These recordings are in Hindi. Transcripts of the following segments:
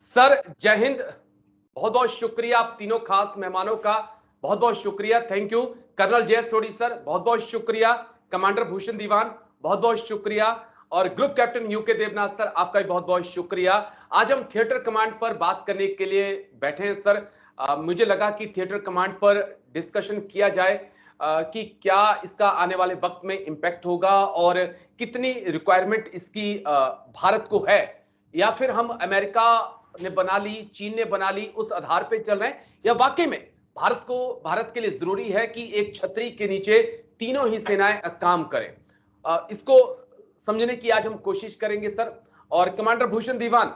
सर जय हिंद। बहुत बहुत शुक्रिया आप तीनों खास मेहमानों का। बहुत बहुत शुक्रिया, थैंक यू। कर्नल जय सोडी सर बहुत बहुत शुक्रिया। कमांडर भूषण दीवान बहुत बहुत शुक्रिया। और group captain UK Devnath sir आपका भी बहुत बहुत शुक्रिया। आज हम थिएटर कमांड पर बात करने के लिए बैठे हैं सर। मुझे लगा कि थिएटर कमांड पर डिस्कशन किया जाए कि क्या इसका आने वाले वक्त में इंपैक्ट होगा और कितनी रिक्वायरमेंट इसकी भारत को है, या फिर हम अमेरिका ने बना ली, चीन ने बना ली, उस आधार पे चल रहे हैं, या वाकई में भारत के लिए जरूरी है कि एक छतरी के नीचे तीनों ही सेनाएं काम करें। इसको समझने की आज हम कोशिश करेंगे सर। और कमांडर भूषण दीवान,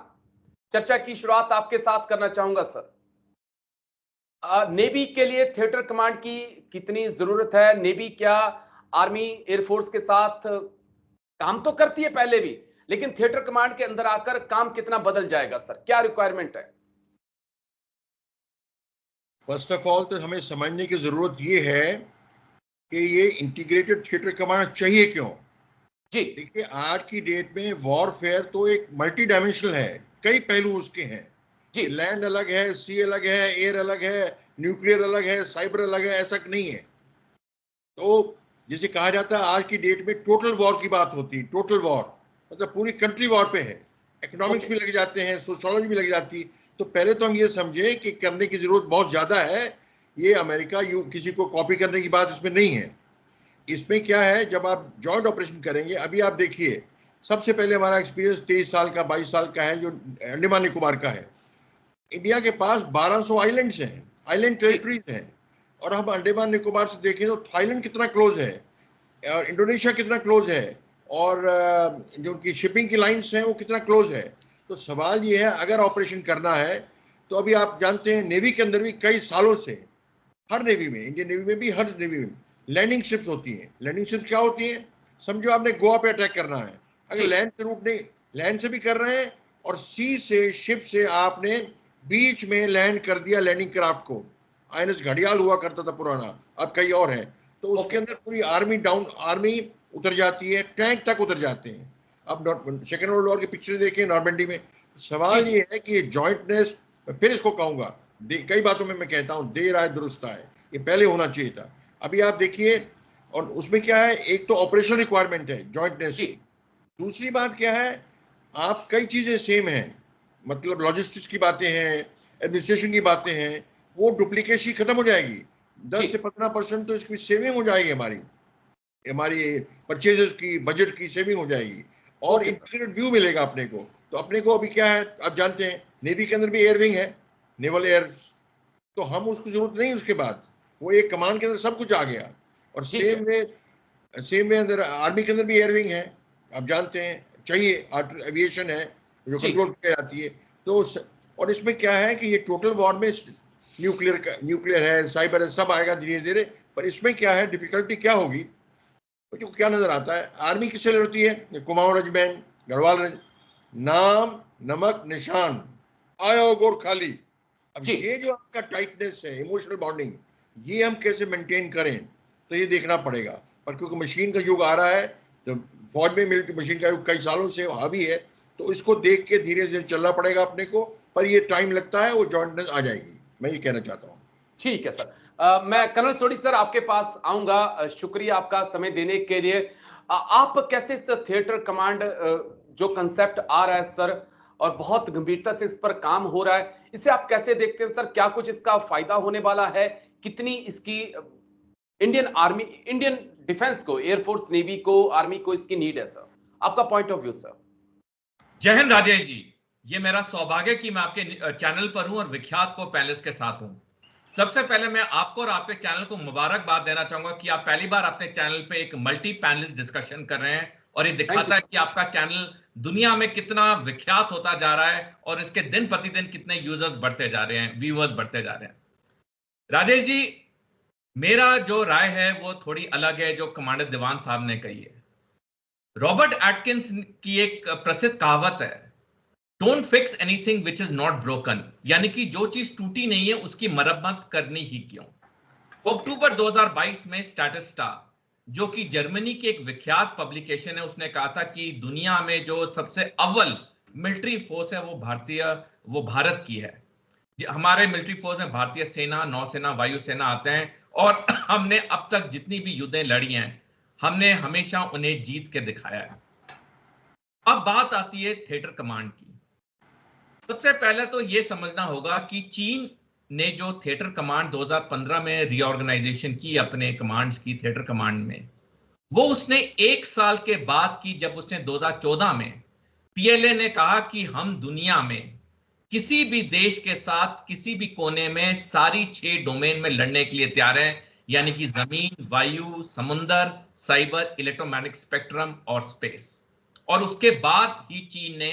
चर्चा की शुरुआत आपके साथ करना चाहूंगा सर। नेवी के लिए थिएटर कमांड की कितनी जरूरत है? नेवी क्या आर्मी एयरफोर्स के साथ काम तो करती है पहले भी, लेकिन थिएटर कमांड के अंदर आकर काम कितना बदल जाएगा सर? क्या रिक्वायरमेंट है? फर्स्ट ऑफ ऑल तो हमें समझने की जरूरत ये है कि ये इंटीग्रेटेड थिएटर कमांड चाहिए क्यों। जी देखिए, आज की डेट में वॉरफेयर तो एक मल्टी डायमेंशनल है, कई पहलू उसके हैं। जी लैंड अलग है, सी अलग है, एयर अलग है, न्यूक्लियर अलग है, साइबर अलग है, ऐसा नहीं है। तो जिसे कहा जाता है आज की डेट में टोटल वॉर की बात होती है। टोटल वॉर मतलब पूरी कंट्री वॉर पे है। इकोनॉमिक्स भी लग जाते हैं, सोशोलॉजी भी लग जाती। तो पहले तो हम ये समझे कि करने की जरूरत बहुत ज्यादा है। ये अमेरिका किसी को कॉपी करने की बात इसमें नहीं है। इसमें क्या है, जब आप जॉइंट ऑपरेशन करेंगे, अभी आप देखिए, सबसे पहले हमारा एक्सपीरियंस 23 साल का 22 साल का है जो अंडमान निकोबार का है। इंडिया के पास 1200 आइलैंड्स हैं, आइलैंड टेरिटरीज हैं। और हम अंडमान निकोबार से देखें तो थाईलैंड कितना क्लोज है और इंडोनेशिया कितना क्लोज है, और जो उनकी शिपिंग की लाइंस हैं वो कितना क्लोज है। तो सवाल ये है, अगर ऑपरेशन करना है तो अभी आप जानते हैं नेवी के अंदर भी कई सालों से, हर नेवी में, इंडियन नेवी में भी, हर नेवी में लैंडिंग शिप्स होती हैं। लैंडिंग शिप्स क्या होती हैं? समझो आपने गोवा पे अटैक करना है, अगर लैंड से रूट नहीं, लैंड से भी कर रहे हैं और सी से, शिप से आपने बीच में लैंड कर दिया लैंडिंग क्राफ्ट को। आईएनएस घड़ियाल हुआ करता था पुराना, अब कई और है। तो उसके अंदर पूरी आर्मी डाउन, आर्मी उतर जाती है, टैंक तक उतर जाते हैं। अब सेकेंड वर्ल्ड वॉर की पिक्चर देखें नॉर्मंडी में। सवाल ये है कि ये जॉइंटनेस, फिर इसको कहूंगा, कई बातों में मैं कहता हूं देर आए दुरुस्त आए, ये पहले होना चाहिए था। अभी आप देखिए, और उसमें क्या है, एक तो ऑपरेशनल रिक्वायरमेंट है जॉइंटनेस की। दूसरी बात क्या है, आप कई चीजें सेम हैं, मतलब लॉजिस्टिक्स की बातें हैं, एडमिनिस्ट्रेशन की बातें हैं, वो डुप्लीकेसी खत्म हो जाएगी। 10 से 15% तो इसकी सेविंग हो जाएगी, हमारी हमारी परचेजेस की, बजट की सेविंग हो जाएगी और इंटीग्रेटेड व्यू मिलेगा अपने को। तो अपने को अभी क्या है, आप जानते हैं नेवी के अंदर भी एयर विंग है, नेवल एयर, तो हम उसकी जरूरत नहीं। उसके बाद वो एक कमान के अंदर सब कुछ आ गया। और सेम वे अंदर आर्मी के अंदर भी एयर विंग है, आप जानते हैं, चाहिए। एविएशन है जो कंट्रोल की जाती है। तो और इसमें क्या है कि ये टोटल वॉर में न्यूक्लियर है, साइबर है, सब आएगा धीरे धीरे। पर इसमें क्या है, डिफिकल्टी क्या होगी, जो क्या नजर आता है, आर्मी किससे लड़ती है? कुमाऊं रेजिमेंट, गढ़वाल रेजिमेंट, नाम नमक निशान, आयो गोरखाली। अब ये जो आपका टाइटनेस है, इमोशनल बॉन्डिंग, ये हम कैसे मेंटेन करें, तो ये देखना पड़ेगा। पर क्योंकि मशीन का युग आ रहा है, तो फौज में मिलिट्री मशीन का युग कई सालों से हावी है, तो इसको देख के धीरे धीरे चलना पड़ेगा अपने को। पर ये टाइम लगता है, वो जॉइंटनेस आ जाएगी, मैं ये कहना चाहता हूँ। ठीक है सर। मैं कर्नल सोडी सर आपके पास आऊंगा। शुक्रिया आपका समय देने के लिए। आप कैसे इस थिएटर कमांड जो कंसेप्ट आ रहा है सर, और बहुत गंभीरता से इस पर काम हो रहा है, इसे आप कैसे देखते हैं सर? क्या कुछ इसका फायदा होने वाला है? कितनी इसकी इंडियन आर्मी, इंडियन डिफेंस को, एयरफोर्स, नेवी को, आर्मी को इसकी नीड है सर? आपका पॉइंट ऑफ व्यू सर। जय हिंद राजेश जी, ये मेरा सौभाग्य कि मैं आपके चैनल पर हूं और विख्यात को पैनलिस्ट के साथ हूं। सबसे पहले मैं आपको और आपके चैनल को मुबारकबाद देना चाहूंगा कि आप पहली बार अपने चैनल पे एक मल्टी पैनलिस्ट डिस्कशन कर रहे हैं, और ये दिखाता है कि आपका चैनल दुनिया में कितना विख्यात होता जा रहा है और इसके दिन प्रतिदिन कितने यूजर्स बढ़ते जा रहे हैं, व्यूअर्स बढ़ते जा रहे हैं। राजेश जी, मेरा जो राय है वो थोड़ी अलग है जो कमांडर दीवान साहब ने कही है। रॉबर्ट एटकिंस की एक प्रसिद्ध कहावत है, don't fix anything which is not broken, यानी कि जो चीज टूटी नहीं है उसकी मरम्मत करनी ही क्यों। अक्टूबर 2022 में स्टैटिस्टा, जो कि जर्मनी की एक विख्यात पब्लिकेशन है, उसने कहा था कि दुनिया में जो सबसे अव्वल मिलिट्री फोर्स है वो भारत की है। हमारे मिलिट्री फोर्स में भारतीय सेना, नौसेना, वायुसेना आते हैं, और हमने अब तक जितनी भी युद्धें लड़ी हैं, हमने हमेशा उन्हें जीत के दिखाया है। अब बात आती है थिएटर कमांड की। सबसे पहले तो यह समझना होगा कि चीन ने जो थिएटर कमांड 2015 में रीऑर्गेनाइजेशन की अपने कमांड्स की थिएटर कमांड में, वो उसने 1 साल के बाद की, जब उसने 2014 में पीएलए ने कहा कि हम दुनिया में किसी भी देश के साथ किसी भी कोने में सारी 6 डोमेन में लड़ने के लिए तैयार हैं, यानी कि जमीन, वायु, समुद्र, साइबर, इलेक्ट्रोमैग्नेटिक स्पेक्ट्रम और स्पेस। और उसके बाद ही चीन ने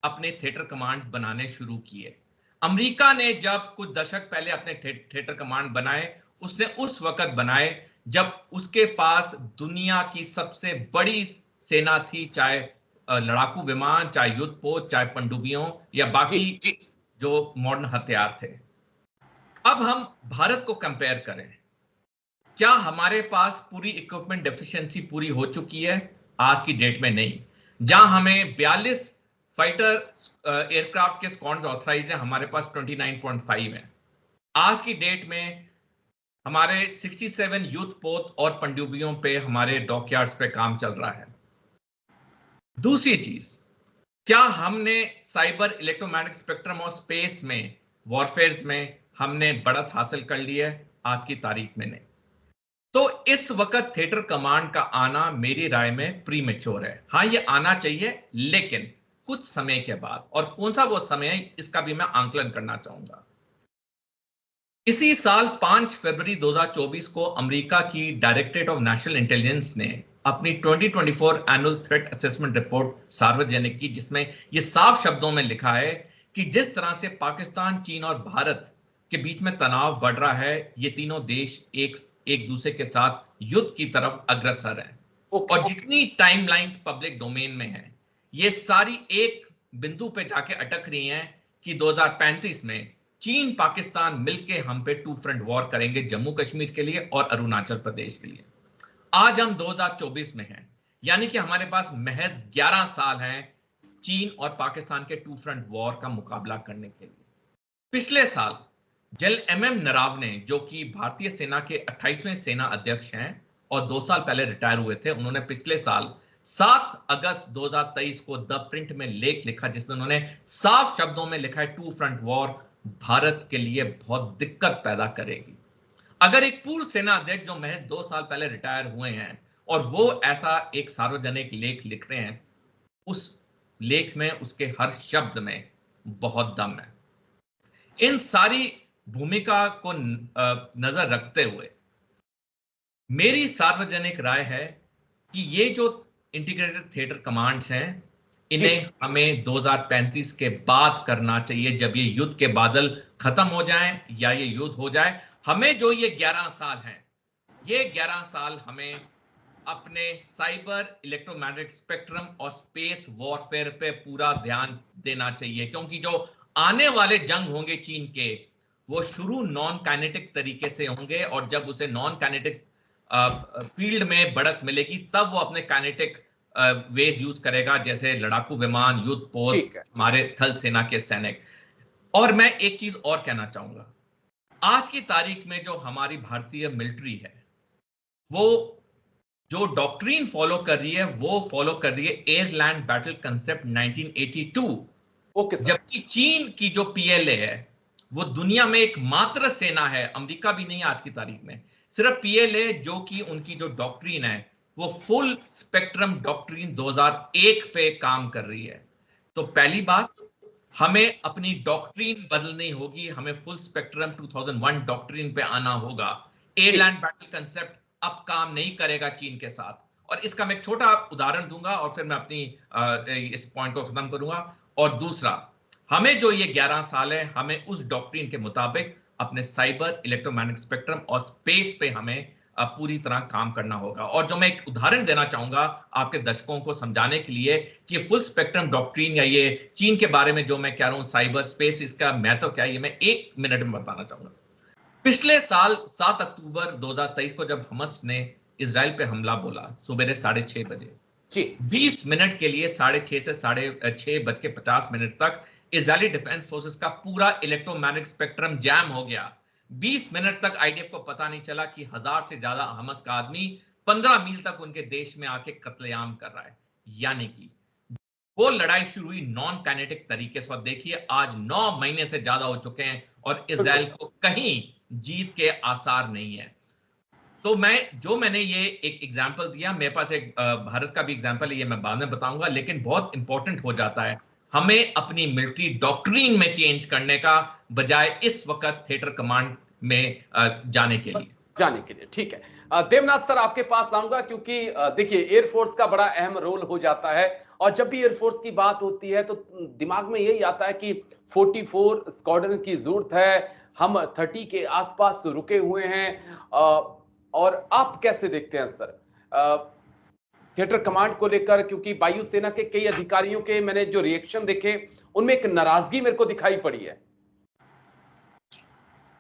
अपने थिएटर कमांड्स बनाने शुरू किए। अमेरिका ने जब कुछ दशक पहले अपने थिएटर कमांड बनाए, उसने उस वक्त बनाए जब उसके पास दुनिया की सबसे बड़ी सेना थी, चाहे लड़ाकू विमान, चाहे युद्धपोत, चाहे पनडुब्बियों या बाकी जो मॉडर्न हथियार थे। अब हम भारत को कंपेयर करें, क्या हमारे पास पूरी इक्विपमेंट डेफिशिएंसी पूरी हो चुकी है? आज की डेट में नहीं। जहां हमें 42 फाइटर एयरक्राफ्ट के स्क्वाड्स ऑथराइज है, हमारे पास 29.5 है। आज की डेट में हमारे 67 युद्धपोत और पनडुब्बियों पे हमारे डॉकयार्ड्स पे काम चल रहा है। दूसरी चीज, क्या हमने साइबर, इलेक्ट्रोमैग्नेटिक स्पेक्ट्रम और स्पेस में वॉरफेयर में हमने बढ़त हासिल कर ली है? आज की तारीख में नहीं। तो इस वक्त थिएटर कमांड का आना मेरी राय में प्रीमेच्योर है। हाँ, ये आना चाहिए, लेकिन कुछ समय के बाद। और कौन सा वो समय है, इसका भी मैं आंकलन करना चाहूंगा। इसी साल 5 फरवरी 2024 को अमेरिका की डायरेक्टरेट ऑफ नेशनल इंटेलिजेंस ने अपनी 2024 एनुअल थ्रेट असेसमेंट रिपोर्ट सार्वजनिक की, जिसमें यह साफ शब्दों में लिखा है कि जिस तरह से पाकिस्तान, चीन और भारत के बीच में तनाव बढ़ रहा है, ये तीनों देश एक दूसरे के साथ युद्ध की तरफ अग्रसर हैं। और जितनी टाइमलाइंस पब्लिक डोमेन में है, ये सारी एक बिंदु पे जाके अटक रही हैं कि 2035 में चीन, पाकिस्तान मिलके हम पे 2 फ्रंट वॉर करेंगे, जम्मू कश्मीर के लिए और अरुणाचल प्रदेश के लिए। आज हम 2024 में हैं, यानी कि हमारे पास महज 11 साल हैं चीन और पाकिस्तान के 2 फ्रंट वॉर का मुकाबला करने के लिए। पिछले साल जनरल एमएम नरावने, जो कि भारतीय सेना के 28वें सेना अध्यक्ष हैं और 2 साल पहले रिटायर हुए थे, उन्होंने पिछले साल 7 अगस्त 2023 को द प्रिंट में लेख लिखा, जिसमें उन्होंने साफ शब्दों में लिखा है 2 फ्रंट वॉर भारत के लिए बहुत दिक्कत पैदा करेगी। अगर एक पूर्व सेना अध्यक्ष जो महज 2 साल पहले रिटायर हुए हैं और वो ऐसा एक सार्वजनिक लेख लिख रहे हैं, उस लेख में, उसके हर शब्द में बहुत दम है। इन सारी भूमिका को नजर रखते हुए मेरी सार्वजनिक राय है कि ये जो इंटीग्रेटेड थिएटर कमांड्स हैं, इन्हें हमें 2035 के बाद करना चाहिए, जब ये युद्ध के बादल खत्म हो जाएं या ये युद्ध हो जाए। हमें जो ये 11 साल हैं, ये 11 साल हमें अपने साइबर, इलेक्ट्रोमैग्नेटिक स्पेक्ट्रम और स्पेस वॉरफेयर पे पूरा ध्यान देना चाहिए, क्योंकि जो आने वाले जंग होंगे चीन के, वो शुरू नॉन काइनेटिक तरीके से होंगे, और जब उसे नॉन काइनेटिक फील्ड में बढ़त मिलेगी, तब वो अपने काइनेटिक वेज यूज करेगा, जैसे लड़ाकू विमान, युद्धपोत, हमारे थल सेना के सैनिक। और मैं एक चीज और कहना चाहूंगा, आज की तारीख में जो हमारी भारतीय मिलिट्री है, वो जो डॉक्ट्रीन फॉलो कर रही है, वो फॉलो कर रही है एयर लैंड बैटल कंसेप्ट 1982। जबकि चीन की जो पीएलए है, वो दुनिया में एक मात्र सेना है, अमेरिका भी नहीं आज की तारीख में, सिर्फ पीएलए, जो कि उनकी जो डॉक्ट्रीन है वो फुल स्पेक्ट्रम डॉक्ट्रीन 2001 पे काम कर रही है। तो पहली बात, हमें अपनी डॉक्ट्रीन बदलनी होगी, हमें फुल स्पेक्ट्रम 2001 डॉक्ट्रीन पे आना होगा। एयरलैंड बैटल कंसेप्ट अब काम नहीं करेगा चीन के साथ। और इसका मैं एक छोटा उदाहरण दूंगा और फिर मैं अपनी इस पॉइंट को खत्म करूंगा। और दूसरा, हमें जो ये 11 साल है, हमें उस डॉक्ट्रीन के मुताबिक अपने साइबर, इलेक्ट्रोमैग्नेटिक स्पेक्ट्रम और स्पेस पे हमें पूरी तरह काम करना होगा। और जो मैं एक उदाहरण देना चाहूंगा आपके दर्शकों को समझाने के लिए कि फुल स्पेक्ट्रम डॉक्ट्रीन या ये चीन के बारे में जो मैं कह रहा हूं, साइबर स्पेस, इसका महत्व क्या है, ये मैं 1 मिनट में बताना चाहूंगा। पिछले साल 7 अक्टूबर 2023 को जब हमास ने इजराइल पे हमला बोला सुबह 6:30 बजे, जी 20 मिनट के लिए 6:30 से 6:50 तक इजरायली डिफेंस फोर्सेस का पूरा इलेक्ट्रोमैग्नेटिक स्पेक्ट्रम जैम हो गया। 20 मिनट तक आईडीएफ को पता नहीं चला कि 1000 से ज्यादा हमास का आदमी 15 मील तक उनके देश में आके कत्लेआम कर रहा है। यानी कि वो लड़ाई शुरू हुई नॉन काइनेटिक तरीके से, और देखिए आज 9 महीने से ज्यादा हो चुके हैं और इजराइल को कहीं जीत के आसार नहीं है। तो मैंने ये एक एग्जांपल दिया, मेरे पास एक भारत का भी एग्जांपल है, ये मैं बाद में बताऊंगा, लेकिन बहुत इंपॉर्टेंट हो जाता है हमें अपनी मिलिट्री डॉक्ट्रिन में चेंज करने का बजाय इस वक्त थिएटर कमांड में जाने के लिए। ठीक है। देवनाथ सर आपके पास आऊंगा, क्योंकि देखिए एयरफोर्स का बड़ा अहम रोल हो जाता है, और जब भी एयरफोर्स की बात होती है तो दिमाग में यही आता है कि 44 स्क्वाड्रन की जरूरत है, हम 30 के आसपास रुके हुए हैं। और आप कैसे देखते हैं सर थिएटर कमांड को लेकर, क्योंकि वायुसेना के कई अधिकारियों के मैंने जो रिएक्शन देखे उनमें एक नाराजगी मेरे को दिखाई पड़ी है।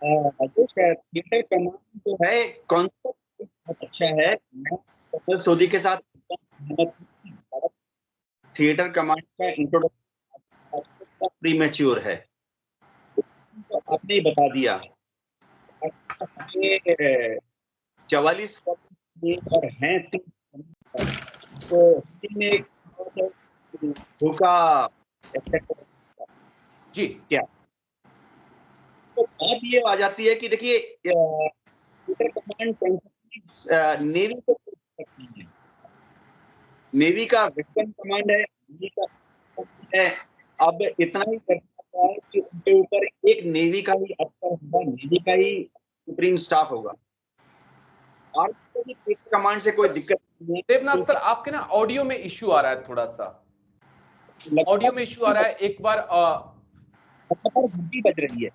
थिएटर कमांड जो है कॉन्सेप्ट बहुत अच्छा है। मैं सोदी के साथ थिएटर कमांड का इंट्रोडक्शन प्रीमेच्योर है, तो आपने ही बता दिया। 44 और हैं तो में धोखा जी क्या, तो बात ये आ जाती है कि देखिए थिएटर कमांड नेवी को है, नेवी का वेस्टर्न कमांड है, नेवी का है। अब इतना ही कर सकता है कि उनके ऊपर एक नेवी का ही अफसर होगा, नेवी का ही सुप्रीम स्टाफ होगा। और थिएटर कमांड से कोई दिक्कत नहीं है। देवनाथ सर आपके ना ऑडियो में इश्यू आ रहा है, थोड़ा सा ऑडियो में इश्यू आ रहा है, एक बार घंटी बज रही है।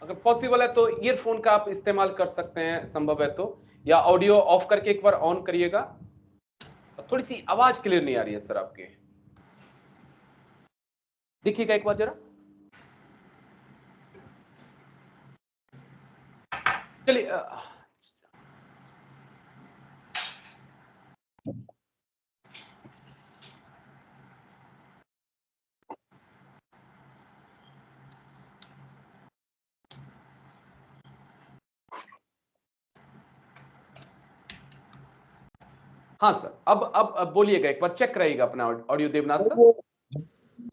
अगर पॉसिबल है तो ईयरफोन का आप इस्तेमाल कर सकते हैं, संभव है तो, या ऑडियो ऑफ करके एक बार ऑन करिएगा। थोड़ी सी आवाज क्लियर नहीं आ रही है सर आपके, देखिएगा एक बार जरा। चलिए हाँ सर, अब बोलिएगा, एक बार चेक कराइएगा अपना ऑडियो देवनाथ सर।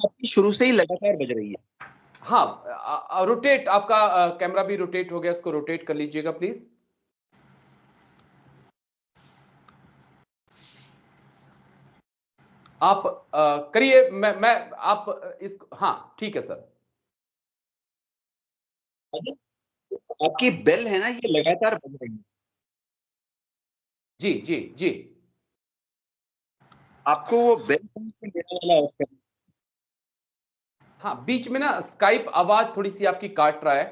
आपकी शुरू से ही लगातार बज रही है। हाँ रोटेट, आपका कैमरा भी रोटेट हो गया, इसको रोटेट कर लीजिएगा प्लीज। आप करिए, मैं आप इसको, हाँ ठीक है सर। आपकी बेल है ना, ये लगातार बज रही है। जी जी जी, आपको वो बेल से देने वाला ऑफ करना। हाँ बीच में ना स्काइप आवाज थोड़ी सी आपकी काट रहा है,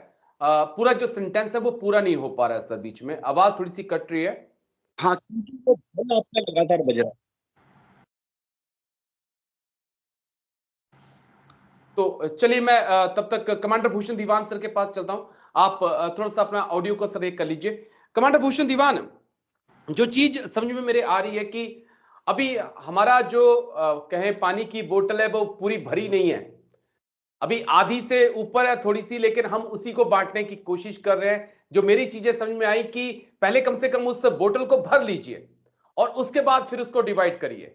पूरा जो सेंटेंस है वो पूरा नहीं हो पा रहा है सर, बीच में आवाज थोड़ी सी कट रही है। हाँ, क्योंकि वो बेल आपका लगातार बज रहा है। तो चलिए मैं तब तक कमांडर भूषण दीवान सर के पास चलता हूं, आप थोड़ा सा अपना ऑडियो को सर एक कर लीजिए। कमांडर भूषण दीवान, जो चीज समझ में मेरे आ रही है कि अभी हमारा जो कहें पानी की बोतल है वो पूरी भरी नहीं है, अभी आधी से ऊपर है थोड़ी सी, लेकिन हम उसी को बांटने की कोशिश कर रहे हैं। जो मेरी चीजें समझ में आई कि पहले कम से कम उस बोतल को भर लीजिए और उसके बाद फिर उसको डिवाइड करिए,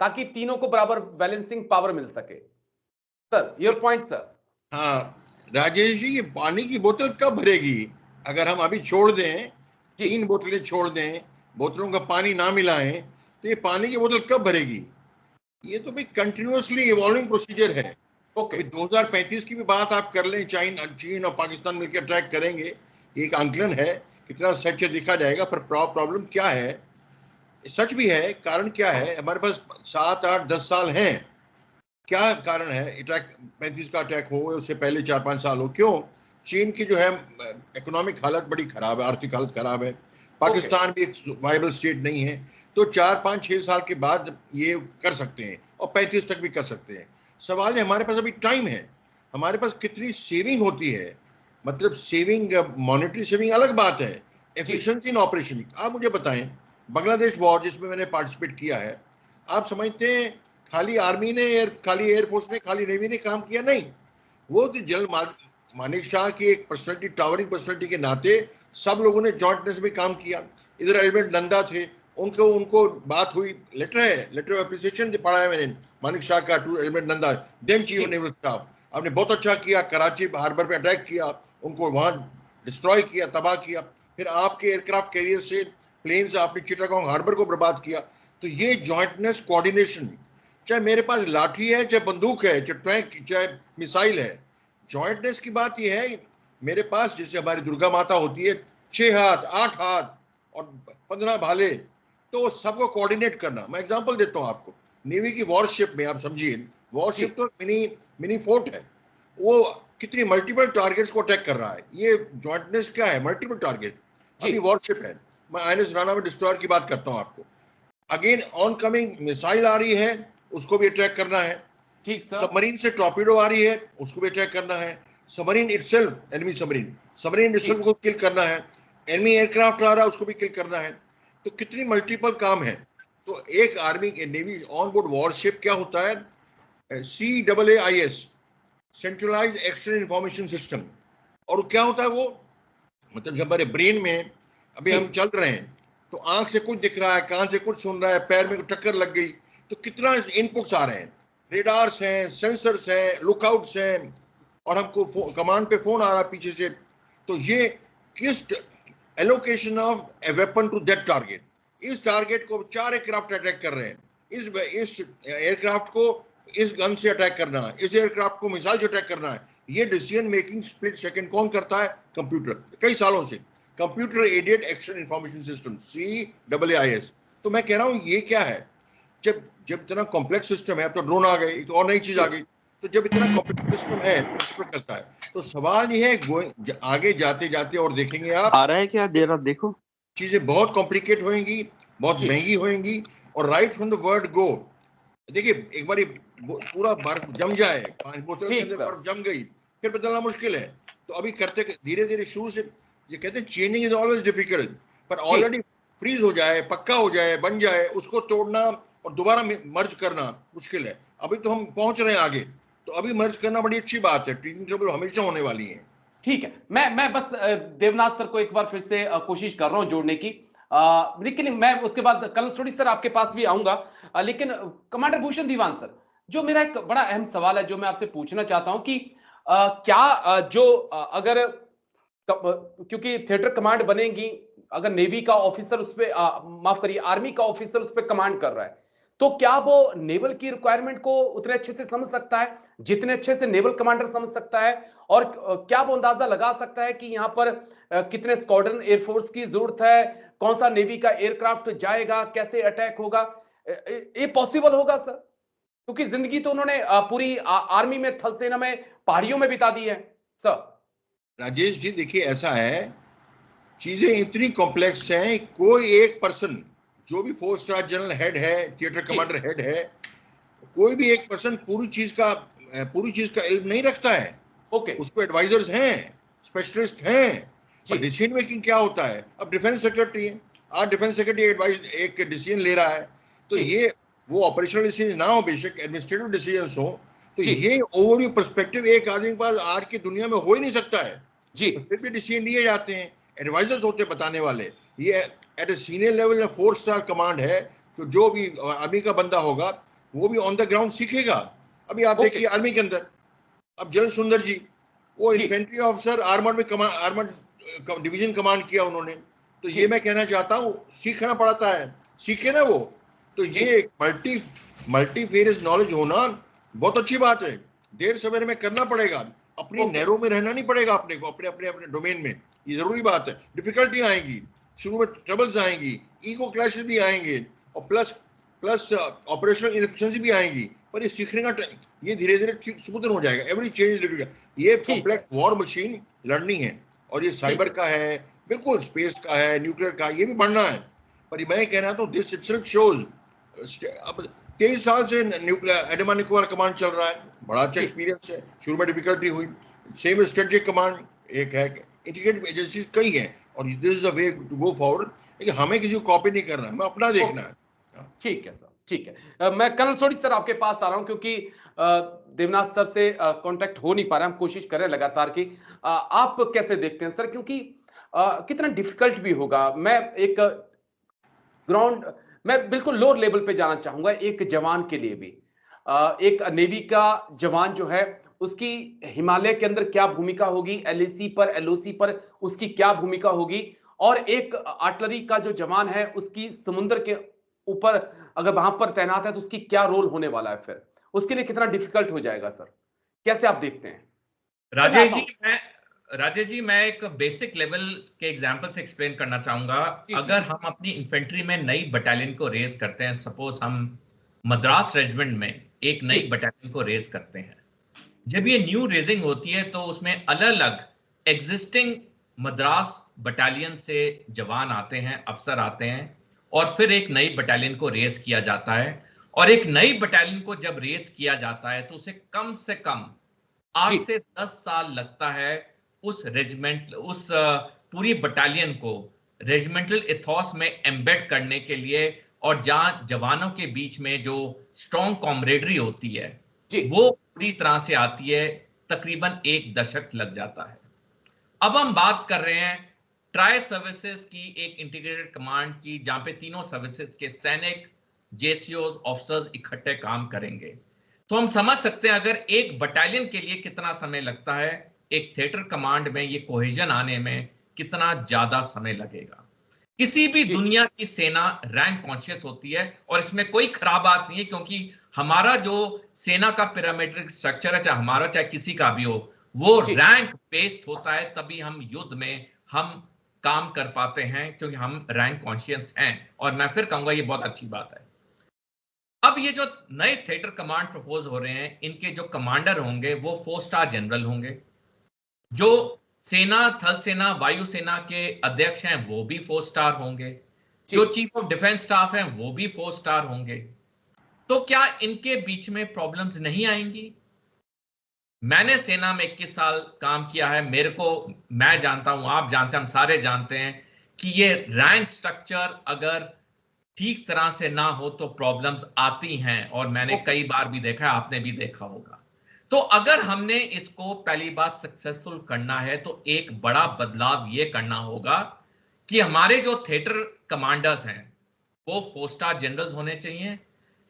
ताकि तीनों को बराबर बैलेंसिंग पावर मिल सके। Sir your point sir. हाँ राजेश जी, ये पानी की बोतल कब भरेगी? अगर हम अभी छोड़ दें, 3 बोतलें छोड़ दें, बोतलों का पानी ना मिलाएं, तो ये पानी की बोतल कब भरेगी? ये तो भाई कंटिन्यूअसली इवॉल्विंग प्रोसीजर है। अभी 2035 की भी बात आप कर लें, चीन और पाकिस्तान मिलकर ट्रैक करेंगे, एक आंकलन है, कितना सच दिखा जाएगा। पर प्रॉब्लम क्या है, सच भी है, कारण क्या है, हमारे पास 7, 8, 10 साल हैं। क्या कारण है अटैक, 35 का अटैक हो, उससे पहले 4-5 साल हो? क्यों? चीन की जो है इकोनॉमिक हालत बड़ी खराब है, आर्थिक हालत खराब है, पाकिस्तान भी एक वायबल स्टेट नहीं है। तो 4-5-6 साल के बाद ये कर सकते हैं, और 35 तक भी कर सकते हैं। सवाल है हमारे पास अभी टाइम है, हमारे पास कितनी सेविंग होती है। मतलब सेविंग, मॉनेटरी सेविंग अलग बात है, एफिशिएंसी इन ऑपरेशन। आप मुझे बताएं, बांग्लादेश वॉर जिसमें मैंने पार्टिसिपेट किया है, आप समझते हैं खाली आर्मी ने, खाली एयरफोर्स ने, खाली नेवी ने काम किया? नहीं, वो तो जनरल मानिक शाह की एक पर्सनालिटी, टावरिंग पर्सनालिटी के नाते सब लोगों ने जॉइंटनेस में काम किया। इधर एलिमेंट नंदा थे, उनको बात हुई, लेटर ऑफ अप्रिसिएशन पढ़ा है मैंने मानिक शाह का टू एलिमेंट Nanda, then chief of naval staff. आपने बहुत अच्छा किया, कराची हार्बर पे अटैक किया, उनको वहां डिस्ट्रॉय किया, तबाह किया। फिर आपके एयरक्राफ्ट कैरियर से, प्लेन से आपने चिटागोंग हार्बर को बर्बाद किया। तो ये जॉइंटनेस, कोऑर्डिनेशन, चाहे मेरे पास लाठी है, चाहे बंदूक है, चाहे टैंक, चाहे मिसाइल है, जॉइंटनेस की बात यह है मेरे पास, जैसे हमारी दुर्गा माता होती है 6 हाथ 8 हाथ और 15 भाले, तो सबको कोऑर्डिनेट करना। मैं एग्जांपल देता हूं आपको, नेवी की वॉरशिप में आप समझिए, वॉरशिप तो मिनी फोर्ट है, वो कितनी मल्टीपल टारगेट्स को अटैक कर रहा है। ये जॉइंटनेस क्या है? Multiple target. अभी वॉरशिप है, मैं आईएनएस राणा में डिस्ट्रॉयर की बात करता हूं आपको, अगेन ऑन कमिंग मिसाइल आ रही है, उसको भी अटैक करना है। ठीक सर। सबमरीन से टॉर्पीडो आ रही है, उसको भी अटैक करना है। Submarine itself, enemy submarine itself को किल करना है। एनिमी एयरक्राफ्ट आ रहा है, उसको भी किल करना है। तो कितनी मल्टीपल काम है। तो एक आर्मी के नेवी ऑन बोर्ड वॉरशिप क्या होता है? CAAIS, centralised action information system. और क्या होता है वो? मतलब जब हमारे ब्रेन में अभी हम चल रहे हैं तो आंख से कुछ दिख रहा है, कान से कुछ सुन रहा है, पैर में टक्कर लग गई, तो कितना इनपुट्स आ रहे हैं, रेडार्स हैं, सेंसर्स हैं, लुकआउट्स हैं, और हमको कमांड पे फोन आ रहा है पीछे से। तो ये किस allocation of a weapon to that target, इस टारगेट को 4 एयरक्राफ्ट अटैक कर रहे हैं, इस एयरक्राफ्ट को इस गन से अटैक करना है, इस एयरक्राफ्ट को मिसाइल से अटैक करना है। ये डिसीजन मेकिंग स्प्लिट सेकंड कौन करता है? कंप्यूटर, कई सालों से computer aided action information system, CAAIS। तो मैं कह रहा हूं ये क्या है? जब इतना कॉम्प्लेक्स सिस्टम है, अब तो ड्रोन आ गए, तो और नई चीज आ गई, तो जब इतना कॉम्प्लेक्स सिस्टम है तो करता है। तो सवाल ये है, आगे जाते जाते और देखेंगे आप, आ रहा है क्या? देर रात देखो, चीजें बहुत कॉम्प्लिकेट होंगी, बहुत महंगी होंगी। और right from the word go, देखिए एक बार पूरा बर्फ जम जाए, 5 बोतल के अंदर बर्फ जम गई, फिर बदलना मुश्किल है। तो अभी करते धीरे धीरे शुरू से, ये कहते हैं चेंजिंग इज ऑलवेज डिफिकल्ट, पर ऑलरेडी फ्रीज हो जाए, पक्का हो जाए, बन जाए, उसको तोड़ना और दोबारा मर्ज करना मुश्किल है। अभी तो हम पहुंच रहे हैं आगे, तो अभी मर्ज करना बड़ी अच्छी बात है। टीचिंग ट्रबल हमेशा होने वाली है। ठीक है, मैं बस देवनाथ सर को एक बार फिर से कोशिश कर रहा हूं जोड़ने की, लेकिन मैं उसके बाद कर्नल स्टोडी सर आपके पास भी आऊंगा। लेकिन कमांडर भूषण दीवान सर, जो मेरा एक बड़ा अहम सवाल है जो मैं आपसे पूछना चाहता हूं कि क्या जो अगर क्योंकि थिएटर कमांड बनेगी, अगर नेवी का ऑफिसर उस पर, माफ करिए, आर्मी का ऑफिसर उस पर कमांड कर रहा है, तो क्या वो नेवल की रिक्वायरमेंट को उतने अच्छे से समझ सकता है जितने अच्छे से नेवल कमांडर समझ सकता है? और क्या वो अंदाजा लगा सकता है कि यहां पर कितने स्क्वाड्रन एयरफोर्स की जरूरत है, कौन सा नेवी का एयरक्राफ्ट जाएगा, कैसे अटैक होगा? ये पॉसिबल होगा सर? क्योंकि जिंदगी तो उन्होंने पूरी आर्मी में, थल सेना में, पहाड़ियों में बिता दी है सर। राजेश जी देखिए, ऐसा है, चीजें इतनी कॉम्प्लेक्स हैं, कोई एक पर्सन, जो भी 4 स्टार जनरल हेड है, थिएटर कमांडर हेड है, कोई भी एक पर्सन पूरी चीज का इल्म नहीं रखता है। ओके, उसको एडवाइजर्स हैं, स्पेशलिस्ट हैं, पर डिसीजन मेकिंग क्या होता है? अब डिफेंस सेक्रेटरी है, आज डिफेंस सेक्रेटरी एडवाइज एक डिसीजन ले रहा है, तो ये वो ऑपरेशनल डिसीजन ना हो, बेशक एडमिनिस्ट्रेटिव डिसीजन हो, तो ये ओवरव्यू पर्सपेक्टिव एक आदमी के पास आज की दुनिया में हो ही नहीं सकता है जी। तो फिर भी डिसीजन लिए जाते हैं, एडवाइजर्स होते हैं बताने वाले। ये at a senior level 4 star command है, तो जो भी आर्मी का बंदा होगा वो भी ऑन द ग्राउंड सीखेगा। अभी आप देखिए आर्मी के अंदर, अब जनरल सुंदर जी, वो इन्फेंट्री ऑफिसर आर्मर्ड में आर्मर्ड डिवीजन कमांड किया उन्होंने, तो ये मैं कहना चाहता हूँ सीखना पड़ता है, सीखे ना वो। तो ये मल्टी फेरियस नॉलेज होना बहुत अच्छी बात है, देर सवेर में करना पड़ेगा, अपनी नैरो में रहना नहीं पड़ेगा अपने को, अपने अपने अपने डोमेन में, ये जरूरी बात है। डिफिकल्टी आएंगी, शुरू में ट्रबल्स आएंगी, ईगो क्लैशेस भी आएंगे, और प्लस ऑपरेशनल इनएफिशिएंसी भी आएंगी, पर ये सीखने का ये धीरे धीरे ठीक स्मूथन हो जाएगा। एवरी चेंज इज डिफिकल्ट, ये कॉम्प्लेक्स वॉर मशीन लड़नी है, और ये साइबर का है, बिल्कुल स्पेस का है, न्यूक्लियर का, ये भी बढ़ना है। पर मैं कहना तो दिस इटसेल्फ शोज, अब 23 साल से न्यूक्लियर अंडमान निकोबार कमांड चल रहा है, बड़ा अच्छा एक्सपीरियंस है। शुरू में डिफिकल्टी हुई, सेम स्ट्रेटेजिक कमांड एक है, इंटीग्रेटेड एजेंसीज कई हैं और this is the way to go forward, लेकिन हमें किसी को कॉपी नहीं करना है, हमें अपना देखना है। ठीक है सर, ठीक है। मैं कर्नल सोडी सर आपके पास आ रहा हूं, क्योंकि देवनाथ सर से कांटेक्ट हो नहीं पा रहा है, हम कोशिश कर रहे हैं लगातार की। आप कैसे देखते हैं सर, क्योंकि कितना डिफिकल्ट भी होगा। मैं एक ग्राउंड, मैं बिल्कुल लोअर लेवल पे जाना चाहूंगा एक जवान के लिए भी। एक नेवी का जवान जो है उसकी हिमालय के अंदर क्या भूमिका होगी, एलएसी पर, एलओसी पर उसकी क्या भूमिका होगी, और एक आर्टिलरी का जो जवान है उसकी समुद्र के ऊपर अगर वहां पर तैनात है तो उसकी क्या रोल होने वाला है, फिर उसके लिए कितना डिफिकल्ट हो जाएगा सर, कैसे आप देखते हैं? राजेश जी मैं एक बेसिक लेवल के एग्जांपल से एक्सप्लेन करना चाहूंगा। अगर हम अपनी इन्फेंट्री में नई बटालियन को रेज करते हैं, सपोज हम मद्रास रेजिमेंट में एक नई बटालियन को रेज करते हैं, जब ये न्यू रेजिंग होती है तो उसमें अलग अलग एग्जिस्टिंग मद्रास बटालियन से जवान आते हैं, अफसर आते हैं, और फिर एक नई बटालियन को रेज किया जाता है। और एक नई बटालियन को जब रेज किया जाता है तो उसे कम से कम 8 से 10 साल लगता है उस रेजिमेंट, उस पूरी बटालियन को रेजिमेंटल इथॉस में एम्बेड करने के लिए, और जहां जवानों के बीच में जो स्ट्रॉन्ग कॉमरेडरी होती है वो पूरी तरह से आती है। तकरीबन 1 दशक लग जाता है। अब हम बात कर रहे हैं ट्राई सर्विसेज की, एक इंटीग्रेटेड कमांड की, जहां पे तीनों सर्विसेज के सैनिक, जेसीओ ऑफिसर्स इकट्ठे काम करेंगे। तो हम समझ सकते हैं अगर एक बटालियन के लिए कितना समय लगता है, एक थिएटर कमांड में ये कोहेजन आने में कितना ज्यादा समय लगेगा। किसी भी दुनिया की सेना रैंक कॉन्शियस होती है, और इसमें कोई खराब बात नहीं है, क्योंकि हमारा जो सेना का पिरामिडिक स्ट्रक्चर है, चाहे हमारा चाहे किसी का भी हो, वो रैंक बेस्ड होता है, तभी हम युद्ध में हम काम कर पाते हैं, क्योंकि हम रैंक कॉन्शियस हैं। और मैं फिर कहूंगा ये बहुत अच्छी बात है। अब ये जो नए थिएटर कमांड प्रपोज हो रहे हैं, इनके जो कमांडर होंगे वो 4 स्टार जनरल होंगे, जो सेना, थल सेना, वायुसेना के अध्यक्ष हैं वो भी 4 स्टार होंगे, जो चीफ ऑफ डिफेंस स्टाफ हैं वो भी 4 स्टार होंगे। तो क्या इनके बीच में प्रॉब्लम्स नहीं आएंगी? मैंने सेना में 21 साल काम किया है, मेरे को, मैं जानता हूं, आप जानते हैं, हम सारे जानते हैं कि ये रैंक स्ट्रक्चर अगर ठीक तरह से ना हो तो प्रॉब्लम्स आती हैं, और मैंने कई बार भी देखा है, आपने भी देखा होगा। तो अगर हमने इसको पहली बार सक्सेसफुल करना है तो एक बड़ा बदलाव ये करना होगा कि हमारे जो थिएटर कमांडर्स हैं वो 4 स्टार जनरल होने चाहिए,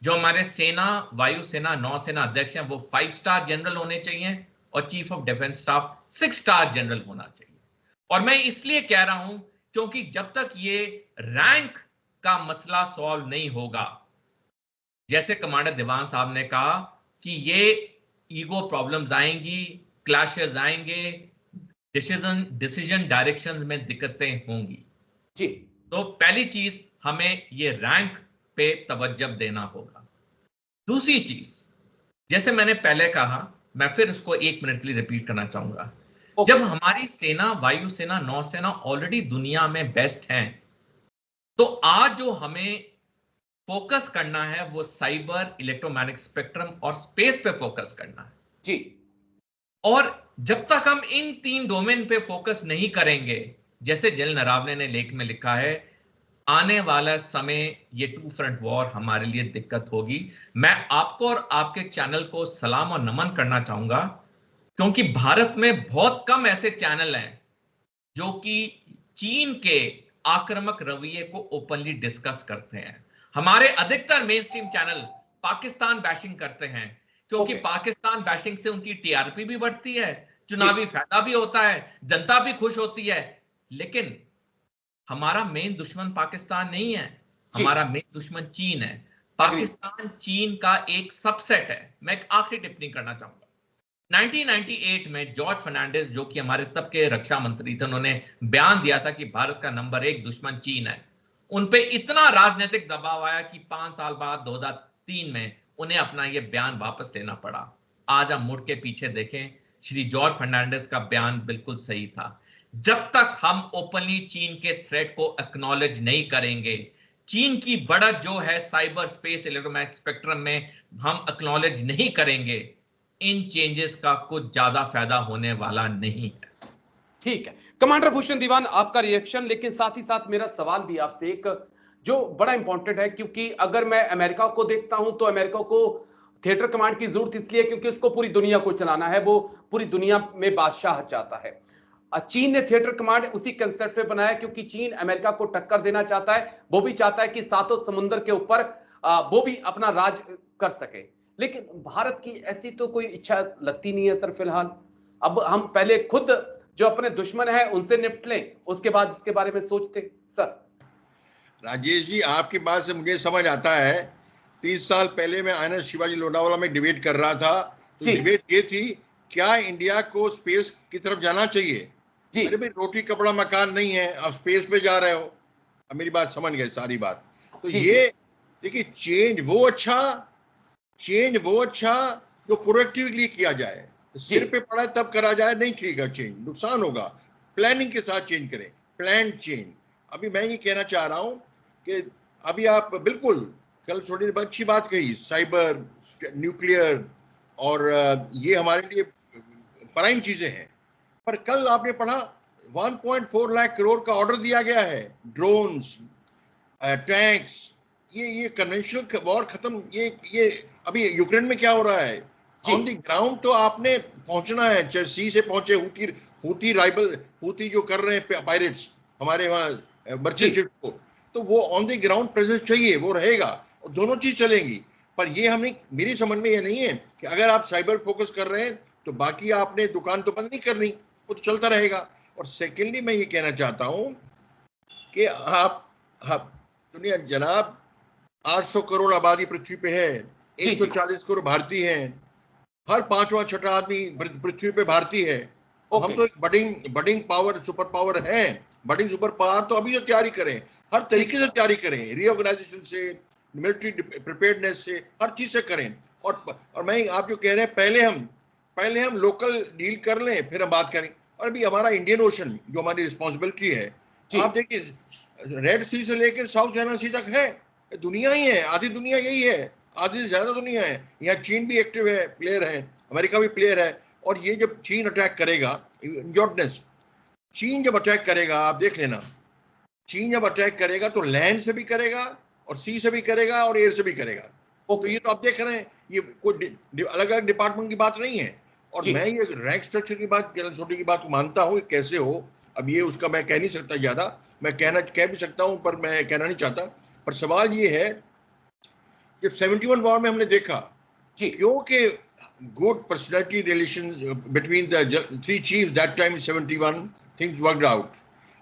जो हमारे सेना, वायुसेना, नौसेना अध्यक्ष हैं वो 5 स्टार जनरल होने चाहिए, और chief of defence staff 6 star general होना चाहिए। और मैं इसलिए कह रहा हूं क्योंकि जब तक ये रैंक का मसला सॉल्व नहीं होगा, जैसे कमांडर दीवान साहब ने कहा कि ये ईगो प्रॉब्लम्स आएंगी, क्लैशेस आएंगे, डिसीजन डायरेक्शंस में दिक्कतें होंगी जी। तो पहली चीज हमें ये रैंक पे तवज्जो देना होगा। दूसरी चीज, जैसे मैंने पहले कहा, मैं फिर इसको 1 मिनट के लिए रिपीट करना चाहूंगा। जब हमारी सेना, वायुसेना, नौसेना ऑलरेडी दुनिया में बेस्ट हैं, तो आज जो हमें फोकस करना है वो साइबर, इलेक्ट्रोमैग्नेटिक स्पेक्ट्रम और स्पेस पे फोकस करना है जी। और जब तक हम इन 3 डोमेन पे फोकस नहीं करेंगे, जैसे जनरल नरावने ने लेख में लिखा है, आने वाला समय ये 2 फ्रंट वॉर हमारे लिए दिक्कत होगी। मैं आपको और आपके चैनल को सलाम और नमन करना चाहूंगा, क्योंकि भारत में बहुत कम ऐसे चैनल हैं जो कि चीन के आक्रामक रवैये को ओपनली डिस्कस करते हैं। हमारे अधिकतर main stream channel Pakistan bashing करते हैं, क्योंकि पाकिस्तान बैशिंग से उनकी टीआरपी भी बढ़ती है, चुनावी फायदा भी होता है, जनता भी खुश होती है। लेकिन हमारा मेन दुश्मन पाकिस्तान नहीं है, हमारा मेन दुश्मन चीन है। पाकिस्तान चीन का एक सबसेट है। मैं एक आखिरी टिप्पणी करना चाहूंगा। 1998 में जॉर्ज फर्नांडिस, जो कि हमारे तब के रक्षा मंत्री थे, उन्होंने बयान दिया था कि भारत का नंबर 1 दुश्मन चीन है। उन पे इतना राजनीतिक दबाव आया कि 5 साल बाद 2003 में उन्हें अपना यह बयान वापस लेना पड़ा। आज हम मुड़ के पीछे देखें, श्री जॉर्ज फर्नांडिस का बयान बिल्कुल सही था। जब तक हम ओपनली चीन के थ्रेट को एक्नॉलेज नहीं करेंगे, चीन की बढ़त जो है साइबर स्पेस, इलेक्ट्रोमैग्नेटिक स्पेक्ट्रम में हम एक्नॉलेज नहीं करेंगे, इन चेंजेस का कुछ ज्यादा फायदा होने वाला नहीं है। ठीक है कमांडर भूषण दीवान, आपका रिएक्शन, लेकिन साथ ही साथ मेरा सवाल भी आपसे एक जो बड़ा इंपॉर्टेंट है, क्योंकि अगर मैं अमेरिका को देखता हूं तो अमेरिका को थिएटर कमांड की जरूरत इसलिए क्योंकि उसको पूरी दुनिया को चलाना है, वो पूरी दुनिया में बादशाह चाहता है। चीन ने थिएटर कमांड उसी कंसेप्ट पे बनाया क्योंकि चीन अमेरिका को टक्कर देना चाहता है, वो भी चाहता है कि सातों समुद्र के ऊपर वो भी अपना राज कर सके। लेकिन भारत की ऐसी तो कोई इच्छा लगती नहीं है सर फिलहाल। अब हम पहले खुद जो अपने दुश्मन है उनसे निपट लें, उसके बाद इसके बारे में सोचते। सर राजेश जी, आपकी बात से मुझे समझ आता है। 30 साल पहले मैं आईएनएस शिवाजी लोनावाला में डिबेट कर रहा था, तो डिबेट ये थी क्या इंडिया को स्पेस की तरफ जाना चाहिए। अरे भाई, रोटी कपड़ा मकान नहीं है, आप स्पेस पे जा रहे हो। अब मेरी बात समझ गए सारी बात। तो ये देखिए, चेंज वो अच्छा जो प्रोएक्टिवली किया जाए, सिर पे पड़ा तब करा जाए नहीं ठीक है, चेंज नुकसान होगा। प्लानिंग के साथ चेंज करें, प्लान चेंज। अभी मैं ये कहना चाह रहा हूं कि अभी आप बिल्कुल कल थोड़ी अच्छी बात कही, साइबर, न्यूक्लियर, और ये हमारे लिए प्राइम चीजें हैं। पर कल आपने पढ़ा 1.4 लाख करोड़ का ऑर्डर दिया गया है, ड्रोन्स, टैंक्स। ये कन्वेंशनल वॉर खत्म। ये अभी यूक्रेन में क्या हो रहा है ऑन द ग्राउंड, तो आपने पहुंचना है, चाहे सी से पहुंचे, हूती जो कर रहे हैं पायरेट्स हमारे वहां मर्चेंट शिप को, तो वो ऑन द ग्राउंड प्रेजेंस चाहिए, वो रहेगा और दोनों चीज चलेंगी। पर ये हमने, मेरी समझ में ये नहीं है कि अगर आप साइबर फोकस कर रहे हैं तो बाकी आपने दुकान तो बंद नहीं करनी, वो तो चलता रहेगा। और सेकेंडली मैं ये कहना चाहता हूं कि आप दुनिया जनाब 800 करोड़ आबादी पृथ्वी पे है, 140 करोड़ भारतीय हैं, हर पांचवा छठा आदमी पृथ्वी पे भारतीय है। हम तो एक बडिंग पावर, सुपर पावर है। बडिंग सुपर पावर तो अभी तो तैयारी करें, हर तरीके से तैयारी करें, रीऑर्गेनाइजेशन से, मिलिट्री प्रिपेयर्डनेस से, हर चीज से करें। और मैं, आप जो कह रहे हैं पहले हम लोकल डील कर लें, फिर हम बात करें। और अभी हमारा इंडियन ओशन जो हमारी रिस्पॉन्सिबिलिटी है, आप देखिए रेड सी से लेकर साउथ चाइना सी तक है, दुनिया ही है, आधी दुनिया यही है, आधी से ज्यादा दुनिया है। यहाँ चीन भी एक्टिव है, प्लेयर है, अमेरिका भी प्लेयर है। और ये जब चीन अटैक करेगा, चीन जब अटैक करेगा, आप देख लेना, चीन जब अटैक करेगा तो लैंड से भी करेगा और सी से भी करेगा और एयर से भी करेगा। तो ये तो आप देख रहे हैं, ये कोई अलग अलग डिपार्टमेंट की बात नहीं है। और मैं ये रैंक स्ट्रक्चर की बात, छोटी की बात को मानता हूँ कैसे हो। अब ये उसका मैं कह नहीं सकता ज्यादा, मैं कह भी सकता हूँ पर मैं कहना नहीं चाहता। पर सवाल ये है, जब 71 वॉर में हमने देखा, क्योंकि good personality relation between the three chiefs that time in 71, things worked out.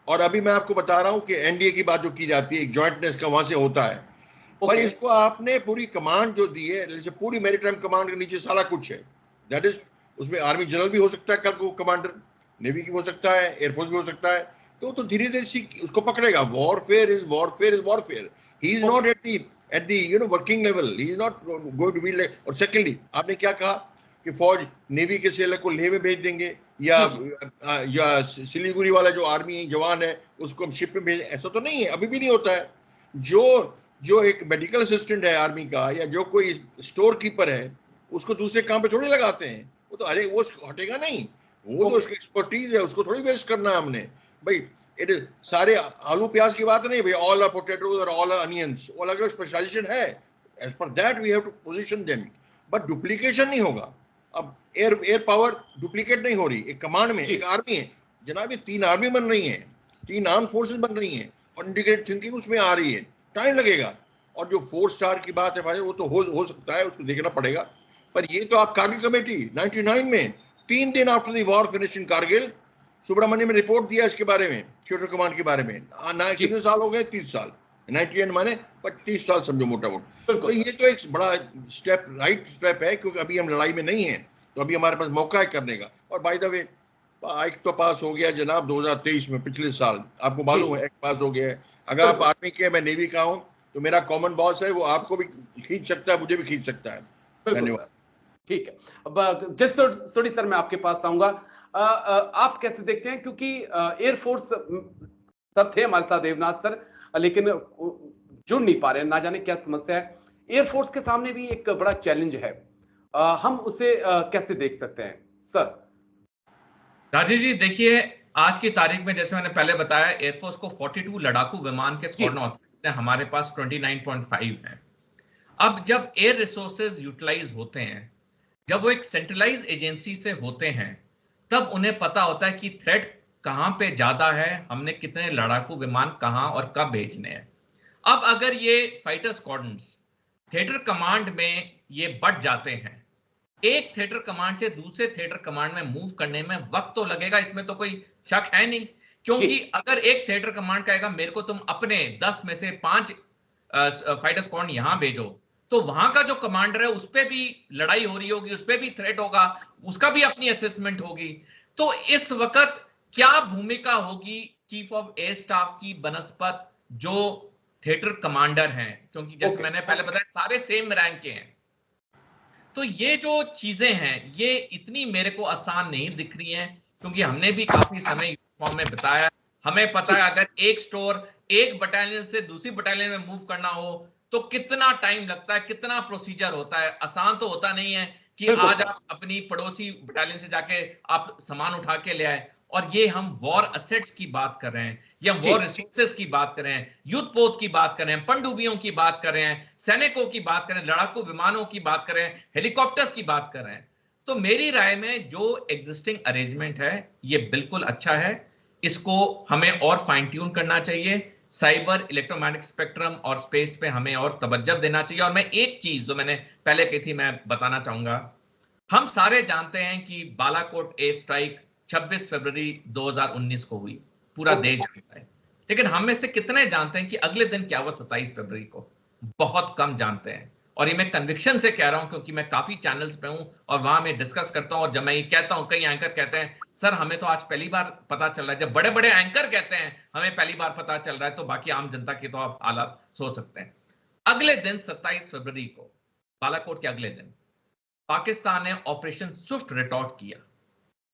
और अभी मैं आपको बता रहा हूं कि एनडीए की बात जो की जाती है, एक जॉइंटनेस का वहां से होता है। पर इसको आपने पूरी कमांड जो दी है, जैसे पूरी मैरीटाइम कमांड के नीचे सारा कुछ है, दैट इज, उसमें आर्मी जनरल भी हो सकता है कल को, कमांडर नेवी की हो सकता है, एयरफोर्स भी हो सकता है। तो धीरे धीरे उसको पकड़ेगा। Warfare is warfare. He is not at the working level, he is not going to be like। और सेकेंडली आपने क्या कहा कि फौज नेवी के सेलर को लेह में भेज देंगे, या सिलीगुड़ी वाला जो आर्मी जवान है उसको हम शिप में भेज, ऐसा तो नहीं है, अभी भी नहीं होता है। जो एक मेडिकल असिस्टेंट है आर्मी का, या जो कोई स्टोर कीपर है, उसको दूसरे काम पे थोड़ी लगाते हैं। वो तो अरे वो हटेगा नहीं, वो तो उसकी एक्सपर्टीज है, उसको थोड़ी वेस्ट करना है हमने भाई। इट इज सारे आलू प्याज की बात नहीं भाई, ऑल आर पोटैटोज और ऑल आर अनियंस, वो अलग अलग स्पेशलाइजेशन है। As per that we have to position them, but duplication नहीं होगा। अब एयर पावर डुप्लीकेट नहीं हो रही। एक कमांड में एक आर्मी है जनाब, ये 3 आर्मी बन रही है, 3 आर्म फोर्सेस बन रही हैं, और इंटीग्रेटेड थिंकिंग उसमें आ रही है, टाइम लगेगा। और जो 4 स्टार की बात है भाई, वो तो हो सकता है, उसको देखना पड़ेगा। पर ये तो आप कारगिल कमेटी 99 में 3 दिन after the war finish in Kargil, Subrahmanyam ने रिपोर्ट दिया इसके बारे में, थिएटर कमांड के बारे में। कितने साल हो गए? 30 साल। 99 माने 30 साल समझो मोटा मोटा। तो ये तो एक बड़ा स्टेप, राइट स्टेप है, क्योंकि अभी हम लड़ाई में नहीं है, तो अभी हमारे पास मौका है करने का। और बाय द वे, एक्ट तो पास हो गया जनाब 2023 में, पिछले साल, आपको मालूम है, एक्ट पास हो गया है। अगर आप आर्मी के, मैं नेवी का हूँ, तो मेरा कॉमन बॉस है, वो आपको भी खींच सकता है, मुझे भी खींच सकता है। धन्यवाद। ठीक है, अब जस्ट सोडी सर मैं आपके पास आऊंगा। आप कैसे देखते हैं, क्योंकि एयरफोर्स सर थे हमारे साथ देवनाथ सर, लेकिन जुड़ नहीं पा रहे, ना जाने क्या समस्या है। एयरफोर्स के सामने भी एक बड़ा चैलेंज है, हम उसे कैसे देख सकते हैं सर? राजेश जी देखिए, आज की तारीख में जैसे मैंने पहले बताया, एयरफोर्स को 42 लड़ाकू विमान के स्क्वाड्रन ऑथराइज्ड हैं, हमारे पास 29.5 है। अब जब एयर रिसोर्सेज यूटिलाइज होते हैं, जब वो एक सेंट्रलाइज एजेंसी से होते हैं, तब उन्हें पता होता है कि थ्रेट कहां पे ज्यादा है, हमने कितने लड़ाकू विमान कहां और कब भेजने हैं। अब अगर ये फाइटर स्क्वाड्रन्स थिएटर कमांड में ये बढ़ जाते हैं, एक थिएटर कमांड से दूसरे थिएटर कमांड में मूव करने में वक्त तो लगेगा, इसमें तो कोई शक है नहीं। क्योंकि अगर एक थिएटर कमांड कहेगा मेरे को तुम अपने 10 में से 5 फाइटर स्क्वाड्रन यहां भेजो, तो वहां का जो कमांडर है उस पर भी लड़ाई हो रही होगी, उस पर भी थ्रेट होगा, उसका भी अपनी असेसमेंट होगी। तो इस वक्त क्या भूमिका होगी चीफ ऑफ एयर स्टाफ की बनस्पत जो थिएटर कमांडर हैं, क्योंकि जैसे मैंने पहले बताया सारे सेम रैंक के हैं। तो ये जो चीजें हैं ये इतनी मेरे को आसान नहीं दिख रही हैं, क्योंकि हमने भी काफी समय यूनिफॉर्म में बिताया। हमें पता है अगर एक स्टोर एक बटालियन से दूसरी बटालियन में मूव करना हो तो कितना टाइम लगता है, कितना प्रोसीजर होता है। आसान तो होता नहीं है कि आज आप अपनी पड़ोसी बटालियन से जाके आप सामान उठा के ले आए। और ये हम वॉर असेट्स की बात कर रहे हैं या वॉर रिसोर्सेज की बात कर रहे हैं, युद्ध पोत की बात कर रहे हैं, पनडुब्बियों की बात कर रहे हैं, सैनिकों की बात कर रहे हैं, लड़ाकू विमानों की बात कर रहे हैं, हेलीकॉप्टर्स की बात कर रहे हैं। तो मेरी राय में जो एग्जिस्टिंग अरेंजमेंट है ये बिल्कुल अच्छा है, इसको हमें और फाइन ट्यून करना चाहिए। साइबर, इलेक्ट्रोमैग्नेटिक स्पेक्ट्रम और स्पेस पे हमें और तवज्जो देना चाहिए। और मैं एक चीज जो मैंने पहले कही थी मैं बताना चाहूंगा, हम सारे जानते हैं कि बालाकोट एयर स्ट्राइक 26 फरवरी 2019 को हुई, पूरा देश जानता है। लेकिन हम में से कितने जानते हैं कि अगले दिन क्या हुआ 27 फरवरी को? बहुत कम जानते हैं। और ये मैं कन्विक्शन से कह रहा हूं क्योंकि मैं काफी चैनल्स पे हूं और वहां मैं डिस्कस करता हूं। और जब मैं ये कहता हूं, कई एंकर कहते हैं सर हमें तो आज पहली बार पता चल रहा है। जब बड़े बड़े एंकर कहते हैं हमें पहली बार पता चल रहा है, तो बाकी आम जनता की तो आप हालात सोच सकते हैं। अगले दिन 27 फरवरी को, बालाकोट के अगले दिन, पाकिस्तान ने ऑपरेशन स्विफ्ट रिटॉर्ट किया,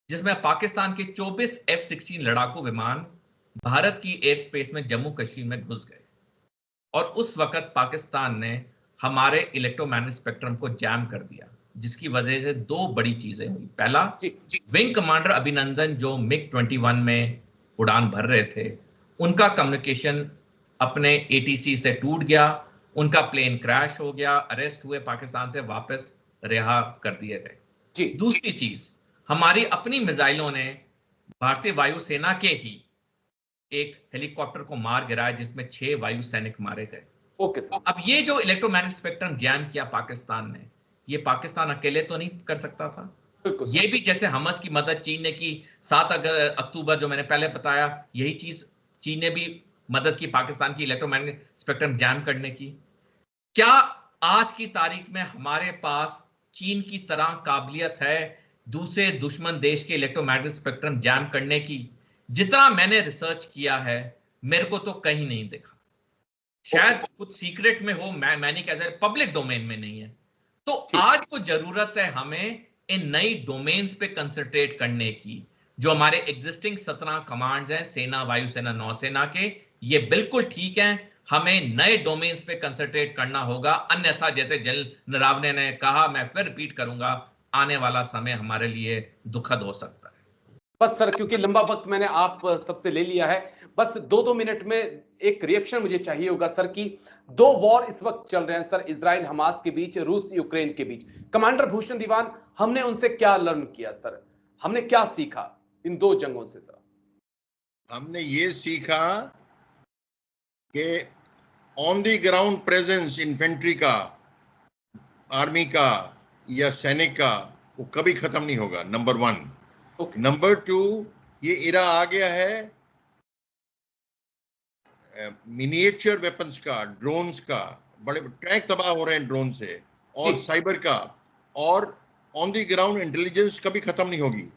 जिसमें पाकिस्तान के 24 F-16 लड़ाकू विमान भारत की एयर स्पेस में जम्मू कश्मीर में घुस गए। और उस वक्त पाकिस्तान ने हमारे इलेक्ट्रोमैग्नेटिक स्पेक्ट्रम को जैम कर दिया, जिसकी वजह से दो बड़ी चीजें हुई। पहला, विंग कमांडर अभिनंदन जो MiG-21 में उड़ान भर रहे थे, उनका कम्युनिकेशन अपने ATC से टूट गया, उनका प्लेन क्रैश हो गया, अरेस्ट हुए, पाकिस्तान से वापस रिहा कर दिए गए। दूसरी चीज, हमारी अपनी मिसाइलों ने भारतीय वायुसेना के ही एक हेलीकॉप्टर को मार गिराया, जिसमें 6 वायु सैनिक मारे गए। अब ये जो इलेक्ट्रोमैग्नेटिक स्पेक्ट्रम जैम किया पाकिस्तान ने, ये पाकिस्तान अकेले तो नहीं कर सकता था। ये भी जैसे हमस की मदद चीन ने की 7 अक्टूबर, जो मैंने पहले बताया, यही चीज चीन ने भी मदद की पाकिस्तान की इलेक्ट्रोमैग्नेटिक स्पेक्ट्रम जैम करने की। क्या आज की तारीख में हमारे पास चीन की तरह काबिलियत है दूसरे दुश्मन देश के इलेक्ट्रोमैग्नेटिक स्पेक्ट्रम जैम करने की? जितना मैंने रिसर्च किया है मेरे को तो कहीं नहीं दिखा। शायद कुछ सीक्रेट में हो, मैं नहीं कह सकता, पब्लिक डोमेन में नहीं है। तो आज वो जरूरत है हमें इन नई डोमेन्स पे कंसंट्रेट करने की। जो हमारे एग्जिस्टिंग 17 कमांड्स हैं सेना, वायुसेना, नौसेना के, ये बिल्कुल ठीक है। हमें नए डोमेन्स पे कंसंट्रेट करना होगा, अन्यथा जैसे जनरल नरावने ने कहा, मैं फिर रिपीट करूंगा, आने वाला समय हमारे लिए दुखद हो सकता है। बस सर, क्योंकि लंबा वक्त मैंने आप सबसे ले लिया है, बस 2-2 मिनट में एक रिएक्शन मुझे चाहिए होगा सर की 2 वॉर इस वक्त चल रहे हैं सर, इजराइल हमास के बीच, रूस यूक्रेन के बीच। कमांडर भूषण दीवान, हमने उनसे क्या लर्न किया सर? हमने क्या सीखा इन 2 जंगों से सर? हमने ये सीखा कि on the ground presence infantry का, आर्मी का या सैनिक का, वो कभी खत्म नहीं होगा, नंबर 1। नंबर 2, ये इरा आ गया है मिनिएचर वेपन्स का, ड्रोन्स का, बड़े टैंक तबाह हो रहे हैं ड्रोन से, और साइबर का, और ऑन द ग्राउंड इंटेलिजेंस कभी खत्म नहीं होगी।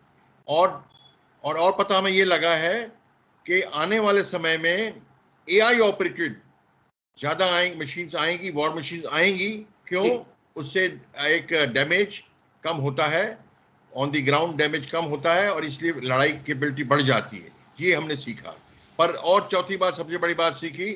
और पता हमें ये लगा है कि आने वाले समय में AI ऑपरेटेड ज्यादा आएंगी, मशीन्स आएंगी, वॉर मशीन्स आएंगी। क्यों? उससे एक डैमेज कम होता है, ऑन द ग्राउंड डैमेज कम होता है, और इसलिए लड़ाई कैपेबिलिटी बढ़ जाती है। ये हमने सीखा। पर और चौथी बात, सबसे बड़ी बात सीखी,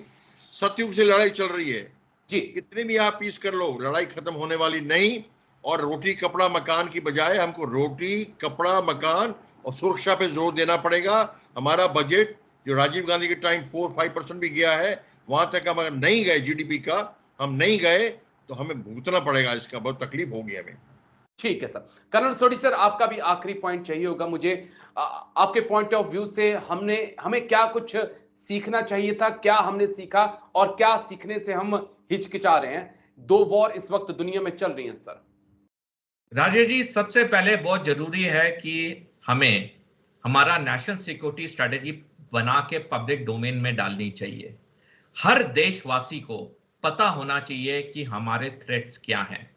सतयुग से लड़ाई चल रही है जी। कितने भी आप पीस कर लो, लड़ाई खत्म होने वाली नहीं। और रोटी कपड़ा मकान की बजाय हमको रोटी, कपड़ा, मकान और सुरक्षा पे जोर देना पड़ेगा। हमारा बजट जो राजीव गांधी के टाइम 4-5% भी गया है, वहां तक हम अगर नहीं गए जीडीपी का, हम नहीं गए तो हमें भुगतना पड़ेगा, इसका बहुत तकलीफ होगी हमें। ठीक है सर। कर्नल सोडी सर, आपका भी आखिरी पॉइंट चाहिए होगा मुझे। आपके पॉइंट ऑफ व्यू से हमें क्या कुछ सीखना चाहिए था, क्या हमने सीखा और क्या सीखने से हम हिचकिचा रहे हैं? 2 वॉर इस वक्त दुनिया में चल रही हैं सर। राजेश जी, सबसे पहले बहुत जरूरी है कि हमें हमारा नेशनल सिक्योरिटी स्ट्रेटेजी बना के पब्लिक डोमेन में डालनी चाहिए। हर देशवासी को पता होना चाहिए कि हमारे थ्रेट्स क्या हैं।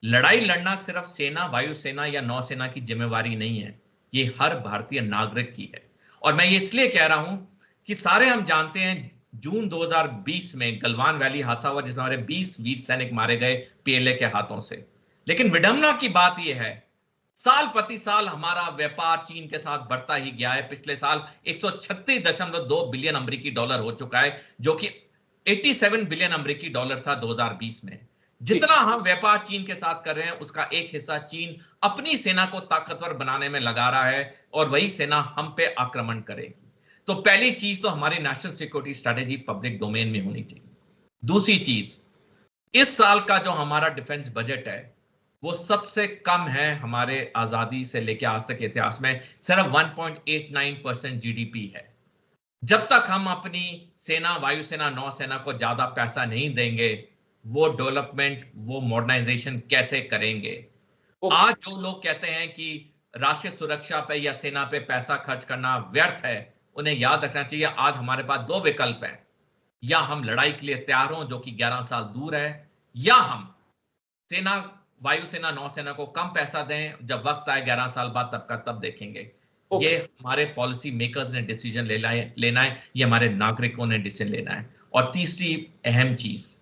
लड़ाई लड़ना सिर्फ सेना, वायुसेना या नौसेना की जिम्मेवारी नहीं है, ये हर भारतीय नागरिक की है। और मैं ये इसलिए कह रहा हूं कि सारे हम जानते हैं जून 2020 में गलवान वैली हादसा हुआ जिसमें हमारे 20 वीर सैनिक मारे गए पीएलए के हाथों से। लेकिन विडंबना की बात यह है, साल प्रति साल हमारा व्यापार चीन के साथ बढ़ता ही गया है। पिछले साल 136.2 बिलियन अमेरिकी डॉलर हो चुका है, जो कि 87 बिलियन अमेरिकी डॉलर था 2020 में। जितना हम व्यापार चीन के साथ कर रहे हैं, उसका एक हिस्सा चीन अपनी सेना को ताकतवर बनाने में लगा रहा है और वही सेना हम पे आक्रमण करेगी। तो पहली चीज तो हमारी national security strategy public domain में होनी चाहिए। दूसरी चीज, इस साल का जो हमारा डिफेंस बजट है वो सबसे कम है हमारे आजादी से लेकर आज तक इतिहास में, सिर्फ 1.89% जीडीपी है। जब तक हम अपनी सेना, वायुसेना, नौसेना को ज्यादा पैसा नहीं देंगे, वो डेवलपमेंट, वो मॉडर्नाइजेशन कैसे करेंगे? आज जो लोग कहते हैं कि राष्ट्रीय सुरक्षा पे या सेना पे पैसा खर्च करना व्यर्थ है, उन्हें याद रखना चाहिए आज हमारे पास 2 विकल्प हैं। या हम लड़ाई के लिए तैयार हों, जो कि 11 साल दूर है, या हम सेना, वायुसेना, नौसेना को कम पैसा दें, जब वक्त आए 11 साल बाद तब का तब देखेंगे। ये हमारे पॉलिसी मेकर्स ने डिसीजन लेना है, ये हमारे नागरिकों ने डिसीजन लेना है। और तीसरी अहम चीज,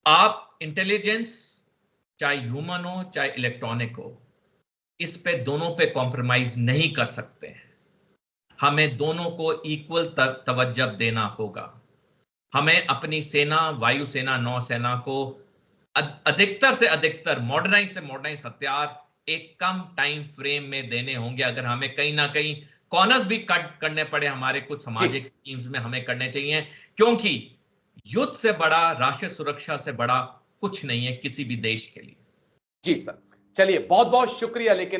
आप इंटेलिजेंस, चाहे ह्यूमन हो चाहे इलेक्ट्रॉनिक हो, इस पे दोनों पे कॉम्प्रोमाइज नहीं कर सकते हैं। हमें दोनों को इक्वल तवज्जो देना होगा। हमें अपनी सेना, वायुसेना, नौसेना को अधिकतर से अधिकतर, मॉडर्नाइज से मॉडर्नाइज हथियार एक कम टाइम फ्रेम में देने होंगे। अगर हमें कहीं ना कहीं कॉर्नर्स भी कट करने पड़े हमारे कुछ सामाजिक स्कीम्स में, हमें करने चाहिए, क्योंकि युद्ध से बड़ा, राष्ट्रीय सुरक्षा से बड़ा कुछ नहीं है किसी भी देश के लिए। जी सर, चलिए बहुत बहुत शुक्रिया। लेकिन